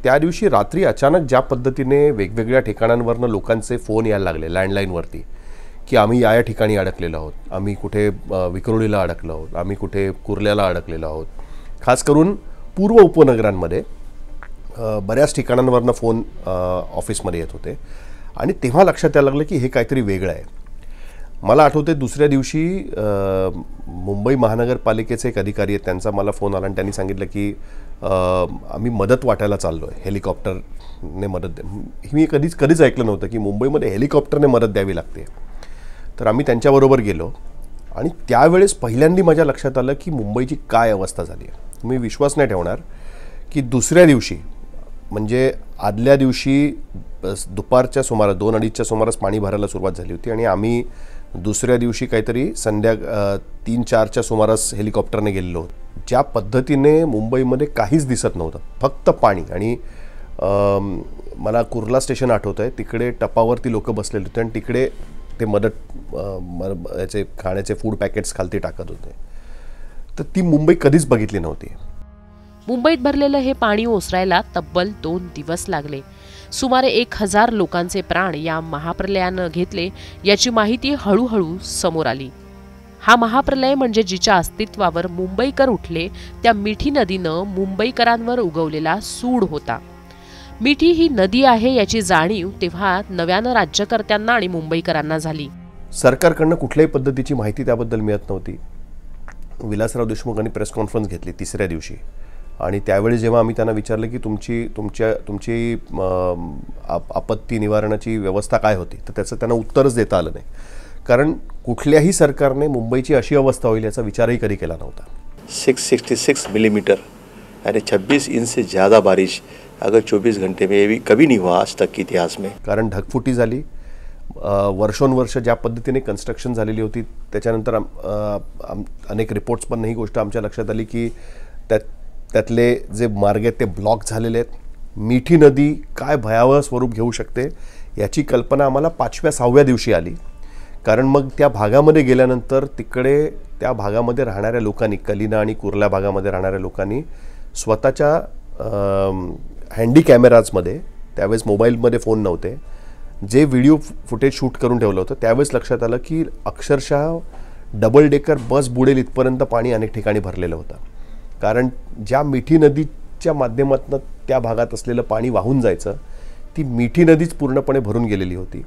त्या दिवशी रात्री अचानक ज्या पद्धतीने वेगवेगळ्या ठिकाणांवरनं लोकांचे फोन यायला लागले लँडलाईनवरती की आम्ही या ठिकाणी अडकलेलो आहोत, आम्ही कुठे विक्रोळीला अडकलो आहोत, आम्ही कुठे कुर्ल्याला अडकलेलो आहोत, खास करून पूर्व उपनगरांमध्ये बऱ्याच ठिकाणांवरनं फोन ऑफिसमध्ये येत होते आणि तेव्हा लक्षात यायला लागलं की हे काहीतरी वेगळं आहे. मला आठवते दुसऱ्या दिवशी मुंबई महानगरपालिकेचे एक अधिकारी आहेत, त्यांचा मला फोन आला आणि त्यांनी सांगितलं की आम्ही मदत वाटायला चाललो आहे, हेलिकॉप्टरने मदत द्या. मी कधीच ऐकलं नव्हतं की मुंबईमध्ये हेलिकॉप्टरने मदत द्यावी लागते. तर आम्ही त्यांच्याबरोबर गेलो आणि त्यावेळेस पहिल्यांदा माझ्या लक्षात आलं की मुंबईची काय अवस्था झाली आहे. तुम्ही विश्वास नाही ठेवणार की दुसऱ्या दिवशी म्हणजे आदल्या दिवशी दुपारच्या सुमारास 2-2:30च्या सुमारास पाणी भरायला सुरुवात झाली होती आणि आम्ही दुसऱ्या दिवशी काहीतरी 3-4च्या सुमारास हेलिकॉप्टरने गेलेलो. ज्या पद्धतीने मुंबईमध्ये काहीच दिसत नव्हतं, फक्त पाणी. आणि मला कुर्ला स्टेशन आठवतं आहे, तिकडे टपावरती लोक बसलेले होते आणि तिकडे ते याचे खाण्याचे फूड पॅकेट्स खालती टाकत होते. तर ती मुंबई कधीच बघितली नव्हती. मुंबईत भरलेलं हे पाणी ओसरायला तब्बल 2 दिवस लागले. सुमारे 1000 लोकांचे प्राण या महाप्रलयानं घेतले याची माहिती हळूहळू समोर आली. हा महाप्रलय म्हणजे जिच्या अस्तित्वावर मुंबईकर उठले त्या मिठी नदीनं मुंबईकरांवर उगवलेला सूड होता. मिठी ही नदी आहे याची जाणीव तेव्हा नव्यानं राज्यकर्त्यांना आणि मुंबईकरांना झाली. सरकारकडनं कुठल्याही पद्धतीची माहिती त्याबद्दल मिळत नव्हती. विलासराव देशमुखांनी प्रेस कॉन्फरन्स घेतली तिसऱ्या दिवशी आणि त्यावेळी जेव्हा आम्ही त्यांना विचारलं की तुमची आपत्ती निवारणाची व्यवस्था काय होती, तर त्याचं त्यांना उत्तरच देता आलं नाही. कारण कुठल्याही सरकारने मुंबईची अशी अवस्था होईल याचा विचारही कधी केला नव्हता. 666 मिलीमीटर यानी 26 इंच से ज़्यादा बारिश अगर 24 घंटे में कभी नहीं हुआ आज तक के इतिहास में. कारण ढगफुटी झाली, वर्षोनवर्ष ज्या पद्धतीने कन्स्ट्रक्शन झालेली होती त्याच्यानंतर अनेक रिपोर्ट्स पण ही गोष्ट आमच्या लक्षात आली की त्यातले जे मार्ग आहेत ते ब्लॉक झालेले आहेत. मिठी नदी काय भयावह स्वरूप घेऊ शकते याची कल्पना आम्हाला 5व्या-6व्या दिवशी आली. कारण मग त्या भागामध्ये गेल्यानंतर तिकडे त्या भागामध्ये राहणाऱ्या लोकांनी, कलिना आणि कुर्ला भागामध्ये राहणाऱ्या लोकांनी स्वतःच्या हँडी कॅमेराजमध्ये, त्यावेळेस मोबाईलमध्ये फोन नव्हते, जे व्हिडिओ फुटेज शूट करून ठेवलं होतं त्यावेळेस लक्षात आलं की अक्षरशः डबल डेकर बस बुडेल इथपर्यंत पाणी अनेक ठिकाणी भरलेलं होतं. कारण ज्या मिठी नदीच्या माध्यमातून त्या भागात असलेलं पाणी वाहून जायचं, ती मिठी नदीच पूर्णपणे भरून गेलेली होती.